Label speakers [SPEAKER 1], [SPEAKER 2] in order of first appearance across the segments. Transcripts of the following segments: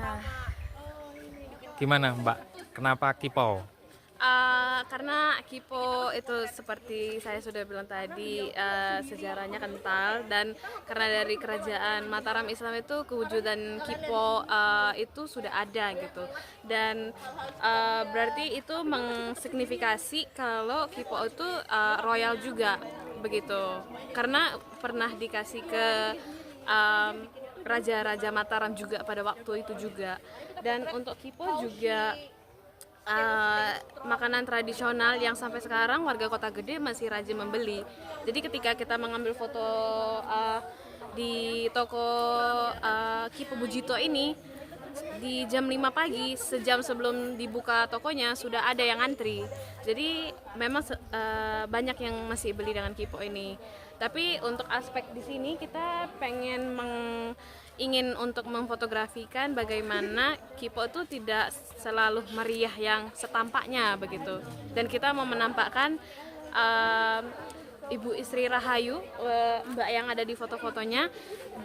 [SPEAKER 1] Nah,
[SPEAKER 2] Gimana Mbak? Kenapa Kipo?
[SPEAKER 1] karena Kipo itu seperti saya sudah bilang tadi, sejarahnya kental, dan karena dari kerajaan Mataram Islam itu kewujudan Kipo itu sudah ada gitu, dan berarti itu mengsignifikasi kalau Kipo itu royal juga begitu, karena pernah dikasih ke raja-raja Mataram juga pada waktu itu juga. Dan untuk Kipo juga makanan tradisional yang sampai sekarang warga Kota Gede masih rajin membeli. Jadi ketika kita mengambil foto di toko Kipo Bujito ini, di jam 5 pagi, sejam sebelum dibuka tokonya sudah ada yang antri. Jadi memang banyak yang masih beli dengan Kipo ini. Tapi untuk aspek di sini kita pengen ingin untuk memfotografikan bagaimana Kipo itu tidak selalu meriah yang setampaknya begitu. Dan kita mau menampakkan Ibu Istri Rahayu, Mbak yang ada di foto-fotonya,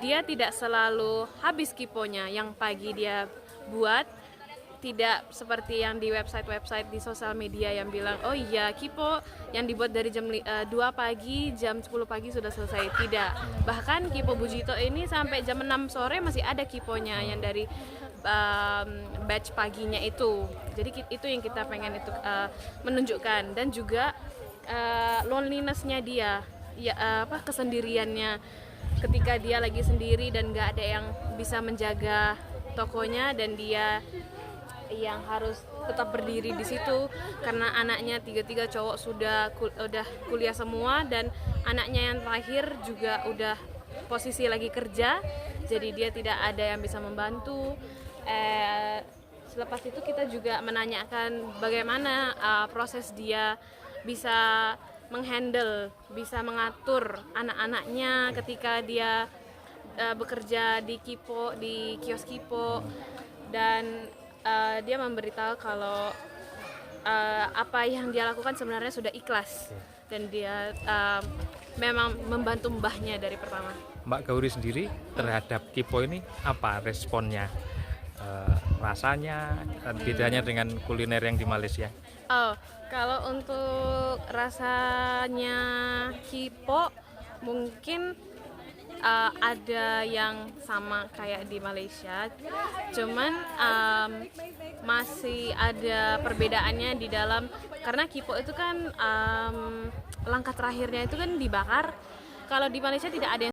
[SPEAKER 1] dia tidak selalu habis Kiponya yang pagi dia buat, tidak seperti yang di website-website di sosial media yang bilang, oh iya Kipo yang dibuat dari jam 2 pagi, jam 10 pagi sudah selesai. Tidak, bahkan Kipo Bujito ini sampai jam 6 sore masih ada Kiponya yang dari batch paginya itu. Jadi itu yang kita pengen itu menunjukkan. Dan juga loneliness-nya dia, ya, kesendiriannya ketika dia lagi sendiri dan nggak ada yang bisa menjaga tokonya, dan dia yang harus tetap berdiri di situ karena anaknya tiga cowok udah kuliah semua, dan anaknya yang terakhir juga udah posisi lagi kerja, jadi dia tidak ada yang bisa membantu. Selepas itu kita juga menanyakan bagaimana proses dia bisa menghandle, bisa mengatur anak-anaknya ketika dia bekerja di Kipo, di kios Kipo. Dan dia memberitahu kalau apa yang dia lakukan sebenarnya sudah ikhlas, dan dia memang membantu mbahnya dari pertama.
[SPEAKER 2] Mbak Gauri sendiri terhadap Kipo ini apa responnya? Rasanya bedanya dengan kuliner yang di Malaysia?
[SPEAKER 1] Oh, kalau untuk rasanya Kipo mungkin ada yang sama kayak di Malaysia, cuman masih ada perbedaannya di dalam, karena Kipo itu kan langkah terakhirnya itu kan dibakar. Kalau di Malaysia tidak ada yang